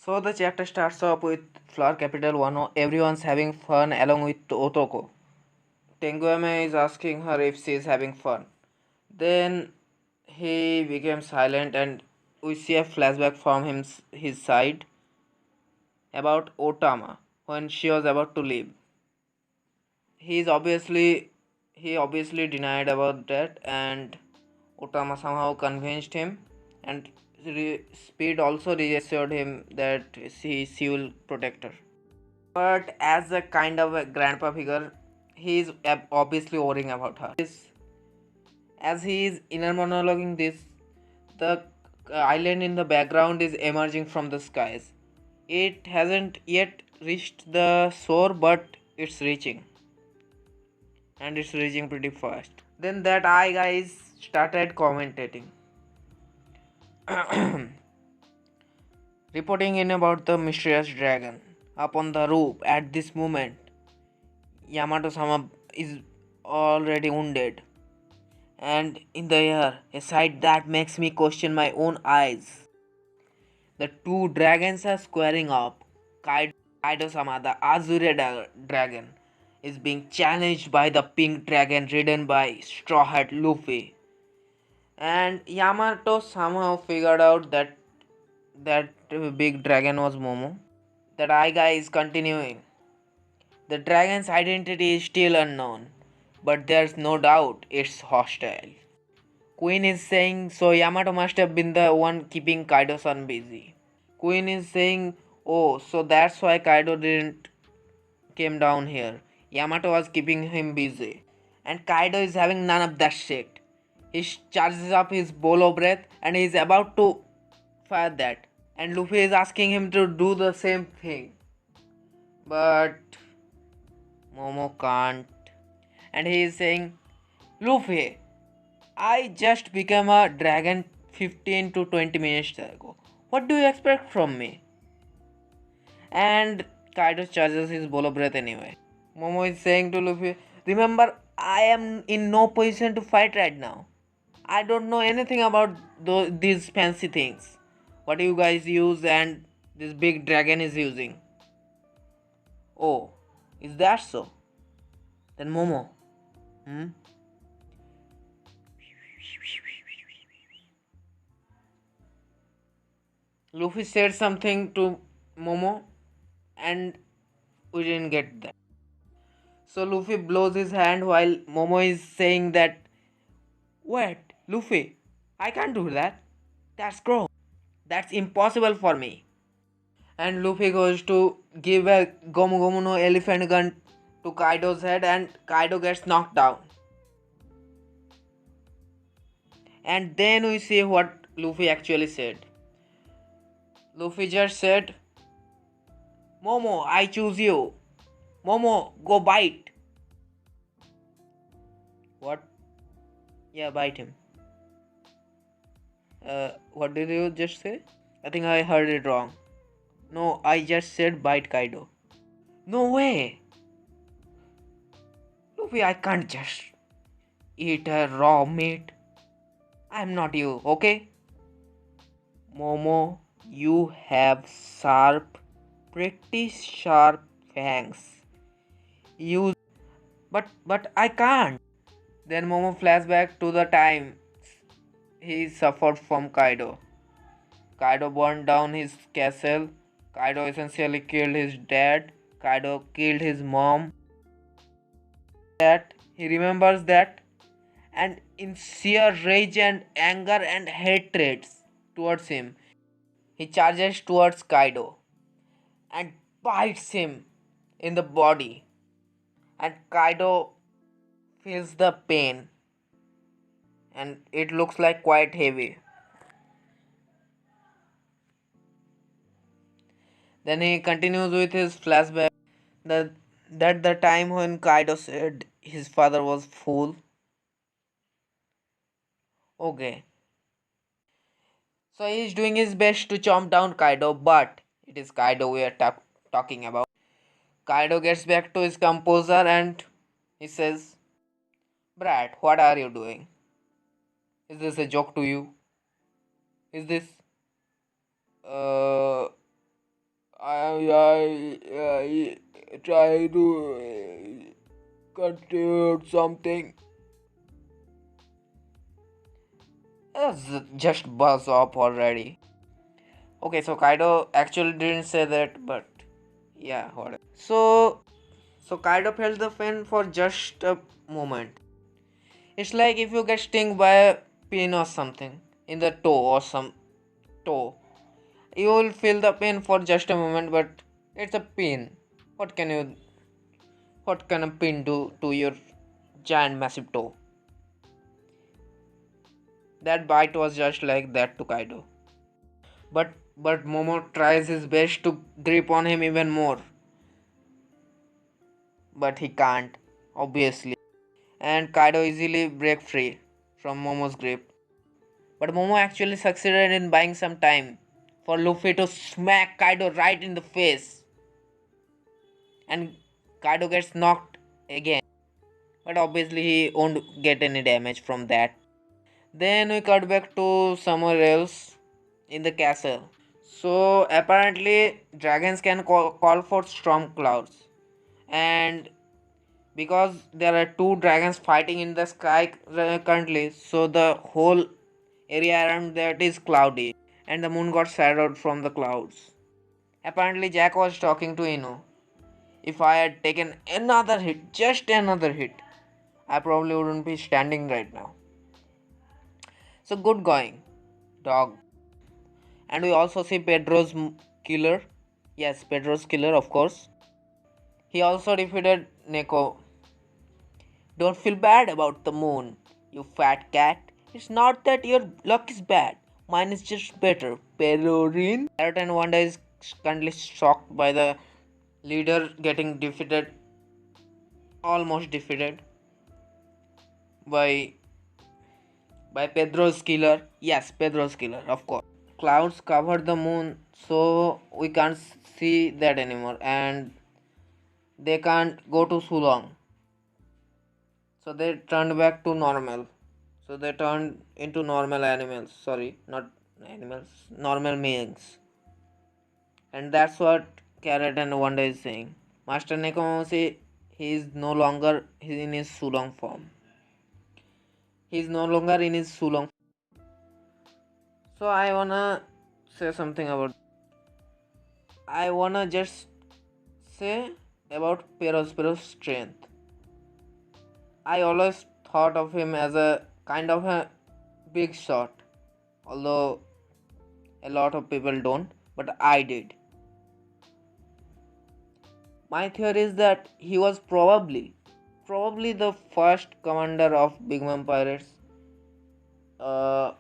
So the chapter starts off with Flower Capital 1. Everyone's having fun along with Otoko. Tenguame is asking her if she is having fun. Then he became silent and we see a flashback from his side about Otama when she was about to leave. He's obviously he obviously denied about that, and Otama somehow convinced him, and Speed also reassured him that she will protect her. But as a kind of a grandpa figure, he is obviously worrying about her. As he is inner monologuing this, the island in the background is emerging from the skies. It hasn't yet reached the shore, but it's reaching. And it's reaching pretty fast. Then that eye guys started commentating. Reporting in about the mysterious dragon. Up on the roof at this moment, Yamato-sama is already wounded. And in the air, a sight that makes me question my own eyes. The two dragons are squaring up. Kaido-sama, the Azure dragon, is being challenged by the pink dragon ridden by Straw Hat Luffy. And Yamato somehow figured out that big dragon was Momo. That eye guy is continuing. The dragon's identity is still unknown, but there's no doubt it's hostile. Queen is saying so Yamato must have been the one keeping Kaido-san busy. Queen is saying, oh, so that's why Kaido didn't came down here. Yamato was keeping him busy. And Kaido is having none of that shit. He charges up his bolo breath and he is about to fire that. And Luffy is asking him to do the same thing. But Momo can't. And he is saying, Luffy, I just became a dragon 15 to 20 minutes ago. What do you expect from me? And Kaido charges his bolo breath anyway. Momo is saying to Luffy, remember, I am in no position to fight right now. I don't know anything about these fancy things. What you guys use and this big dragon is using. Oh, is that so? Then Momo. Luffy said something to Momo and we didn't get that. So Luffy blows his hand while Momo is saying that, wait, Luffy, I can't do that. That's gross. That's impossible for me. And Luffy goes to give a Gomu Gomu no elephant gun to Kaido's head and Kaido gets knocked down. And then we see what Luffy actually said. Luffy just said, Momo, I choose you. Momo, go bite. What? Yeah, bite him. What did you just say? I think I heard it wrong. No, I just said bite Kaido. No way! Luffy, I can't just eat a raw meat. I'm not you, okay? Momo, you have pretty sharp fangs. Use, but I can't. Then Momo flashback to the time he suffered from Kaido. Kaido burned down his castle. Kaido essentially killed his dad. Kaido killed his mom. That he remembers that, and in sheer rage and anger and hatred towards him, he charges towards Kaido and bites him in the body. And Kaido feels the pain, and it looks like quite heavy. Then he continues with his flashback that the time when Kaido said his father was fool. Okay. So he is doing his best to chomp down Kaido, but it is Kaido we are talking about. Kaido gets back to his composure and he says, Brat, what are you doing? Is this a joke to you? Is this I try to contribute something. Just buzz up already. Okay, so Kaido actually didn't say that, but yeah, whatever. So Kaido felt the pain for just a moment. It's like if you get stung by a pin or something in the toe or some toe. You will feel the pain for just a moment, but it's a pin. What can you what can a pin do to your giant massive toe? That bite was just like that to Kaido. But Momo tries his best to grip on him even more. But he can't, obviously. And Kaido easily break free from Momo's grip. But Momo actually succeeded in buying some time for Luffy to smack Kaido right in the face. And Kaido gets knocked again. But obviously he won't get any damage from that. Then we cut back to somewhere else in the castle. So apparently dragons can call for storm clouds. And because there are two dragons fighting in the sky currently, so the whole area around that is cloudy and the moon got shadowed from the clouds. Apparently Jack was talking to Ino. If I had taken another hit, just another hit, I probably wouldn't be standing right now. So good going, dog. And we also see Pedro's killer. Yes, Pedro's killer, of course. He also defeated Neko. Don't feel bad about the moon, you fat cat. It's not that your luck is bad. Mine is just better. Perorin. Carrot and Wanda is currently shocked by the leader getting defeated, almost defeated by Pedro's killer. Yes, Pedro's killer, of course. Clouds cover the moon, so we can't see that anymore, and they can't go to Sulong. So they turned back to normal. So they turned into normal animals. Sorry, not animals, normal beings. And that's what Carrot and Wanda is saying. Master Nekomamushi, he is no longer in his Sulong form. He is no longer in his Sulong. So I wanna say something about. I wanna just say about Pero's strength. I always thought of him as a kind of a big shot, although a lot of people don't, but I did. My theory is that he was probably the first commander of Big Mom Pirates a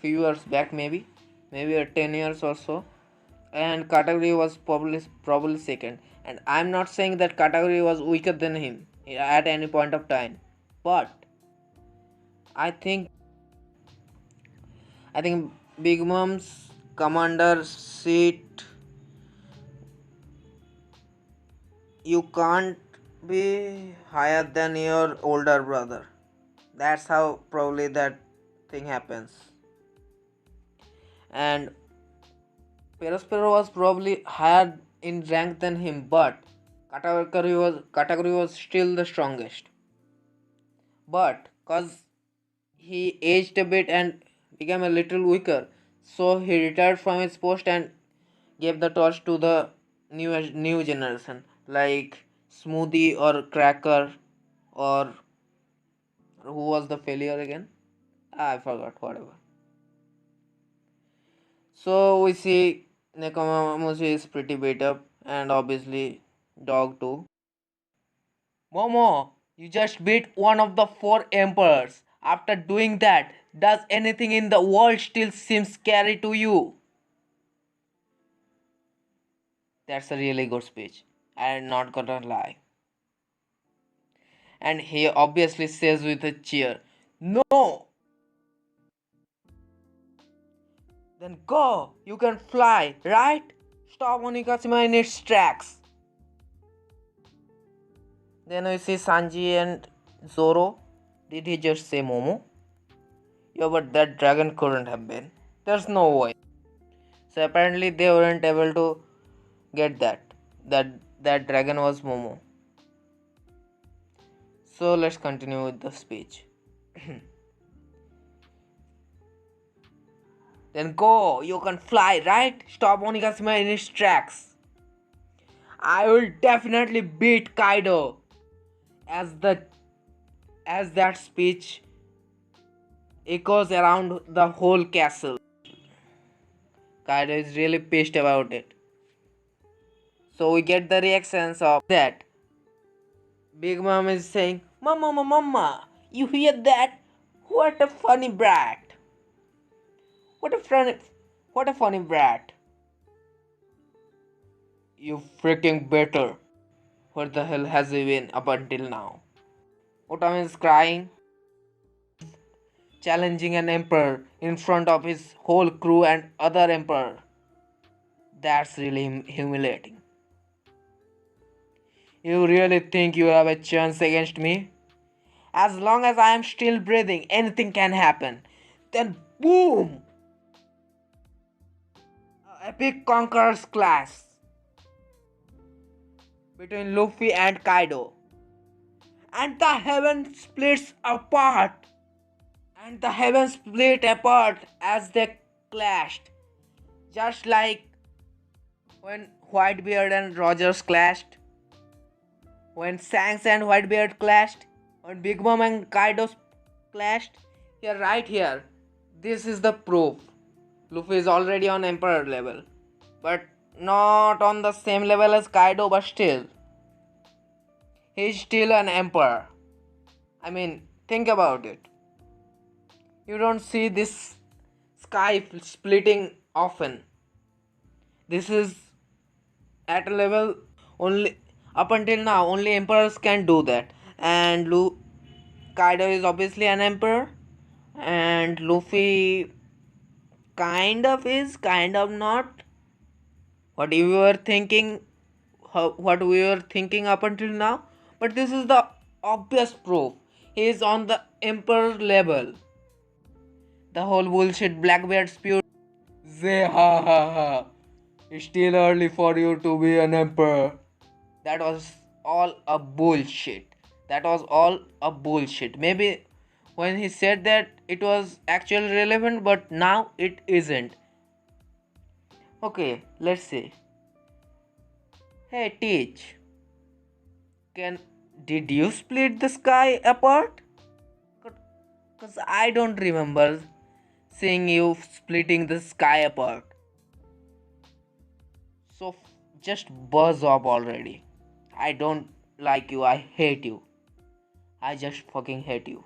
few years back, maybe 10 years or so, and Katagiri was probably second. And I'm not saying that Katagiri was weaker than him at any point of time, but I think Big Mom's commander seat, you can't be higher than your older brother. That's how probably that thing happens. And Perospero was probably higher in rank than him, but Katakuri was still the strongest. But cause he aged a bit and became a little weaker, so he retired from his post and gave the torch to the new generation like Smoothie or Cracker, or who was the failure again? I forgot, whatever. So we see Nekomamushi is pretty beat up, and obviously Dog too. Momo, you just beat one of the four emperors. After doing that, does anything in the world still seem scary to you? That's a really good speech. I'm not gonna lie. And he obviously says with a cheer, "No! Then go! You can fly, right? Stop Onigashima in its tracks." Then we see Sanji and Zoro. Did he just say Momo? Yeah, but that dragon couldn't have been. There's no way. So apparently they weren't able to get that dragon was Momo. So let's continue with the speech. Then go, you can fly, right? Stop Onigashima in its tracks. I will definitely beat Kaido. As that speech echoes around the whole castle. Kaido is really pissed about it. So we get the reactions of that. Big Mom is saying, Mama, mama, mama, you hear that? What a funny brat. What a funny, what a funny brat. You freaking better. Where the hell has he been up until now? Otama is crying, challenging an emperor in front of his whole crew and other emperor. That's really humiliating. You really think you have a chance against me? As long as I am still breathing, anything can happen. Then boom! Epic Conqueror's clash between Luffy and Kaido. And the heaven splits apart. And the heavens split apart as they clashed. Just like when Whitebeard and Rogers clashed. When Shanks and Whitebeard clashed. When Big Mom and Kaido clashed. Here, right here. This is the proof. Luffy is already on Emperor level. But not on the same level as Kaido, but still. He's still an Emperor. I mean, think about it. You don't see this sky splitting often. This is at a level only up until now only emperors can do that. And Kaido is obviously an emperor. And Luffy kind of is, kind of not. What we were thinking up until now. But this is the obvious proof. He is on the emperor level. The whole bullshit Blackbeard spewed. Say ha ha ha. It's still early for you to be an emperor. That was all a bullshit. Maybe when he said that it was actually relevant, but now it isn't. Okay, let's see. Hey Teach. Did you split the sky apart? Cause I don't remember seeing you splitting the sky apart. So just buzz up already. I don't like you. I hate you. I just fucking hate you.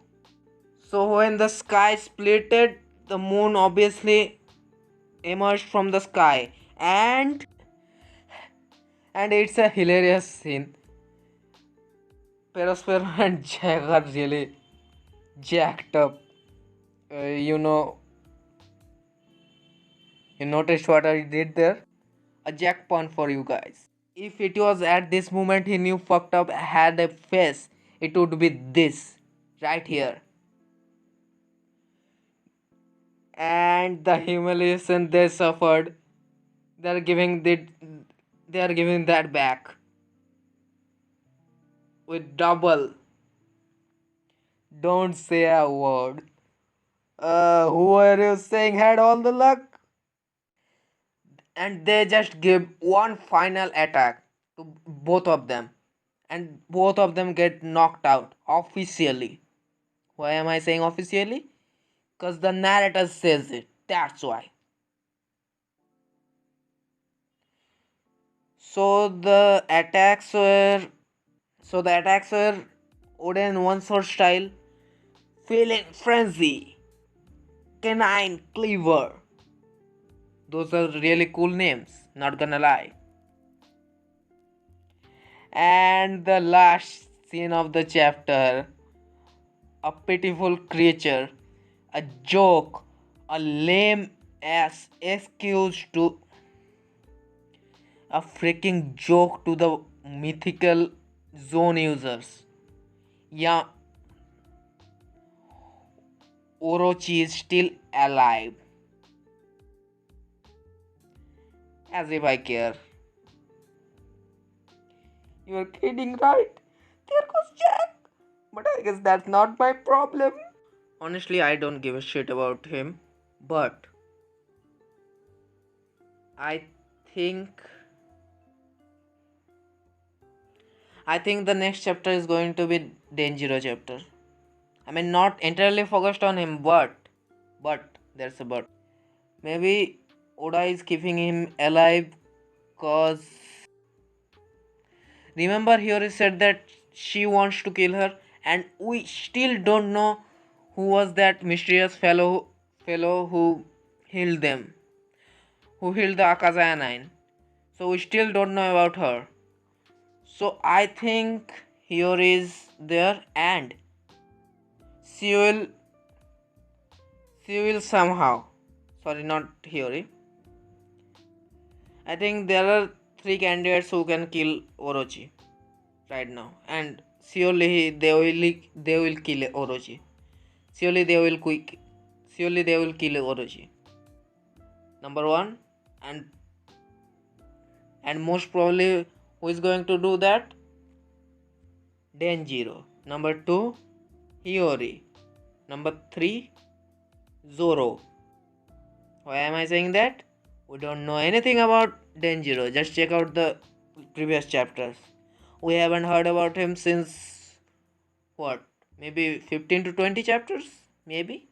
So when the sky splitted, the moon obviously emerged from the sky, and it's a hilarious scene. Perospero and Jack are really jacked up. You noticed what I did there? A jack pun for you guys. If it was at this moment he knew fucked up had a face, it would be this right here. And the humiliation they suffered, they are giving that back with double. Don't say a word. Who are you saying had all the luck? And they just give one final attack to both of them, and both of them get knocked out officially. Why am I saying officially? Because the narrator says it, that's why. So the attacks were Oda in one sword style, feeling frenzy, canine cleaver. Those are really cool names, not gonna lie. And the last scene of the chapter, a pitiful creature, a joke, a lame ass excuse to a freaking joke to the mythical zone users. Yeah, Orochi is still alive. As if I care. You're kidding, right? There goes Jack. But I guess that's not my problem. Honestly, I don't give a shit about him. But I think the next chapter is going to be Denjiro chapter. I mean, not entirely focused on him, but there's a but. Maybe Oda is keeping him alive cause remember Hiyori said that she wants to kill her, and we still don't know who was that mysterious fellow who healed them, who healed the Akazaya 9. So we still don't know about her. So I think Hiyori is there, and she will somehow, sorry, not Hiyori. I think there are 3 candidates who can kill Orochi right now, and surely they will kill Orochi. Surely they will kill Orochi. Number one, and most probably who is going to do that? Denjiro. Number two, Hiyori. Number three, Zoro. Why am I saying that? We don't know anything about Denjiro. Just check out the previous chapters. We haven't heard about him since what? Maybe 15 to 20 chapters? Maybe?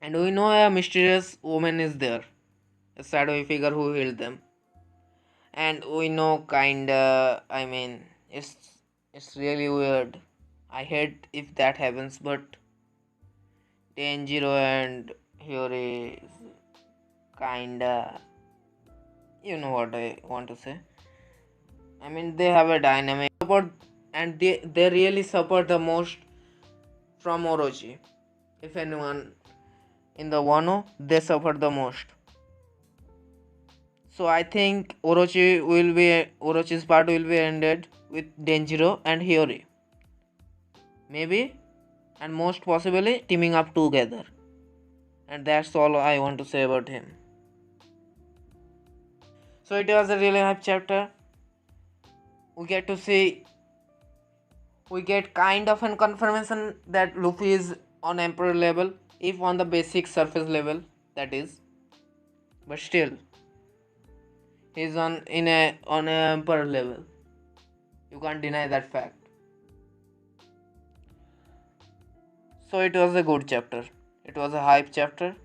And we know a mysterious woman is there. A shadowy figure who healed them. And we know kinda, I mean, it's really weird. I hate if that happens, but Denjiro and Hiyori is kinda, you know what I want to say. I mean, they have a dynamic support, and they really suffer the most from Orochi. If anyone in the Wano, they suffer the most. So I think Orochi's part will be ended with Denjiro and Hiyori. Maybe, and most possibly teaming up together. And that's all I want to say about him. So it was a really hype chapter. We get kind of a confirmation that Luffy is on Emperor level, if on the basic surface level, that is. But still, he's on a Emperor level. You can't deny that fact. So it was a good chapter. It was a hype chapter.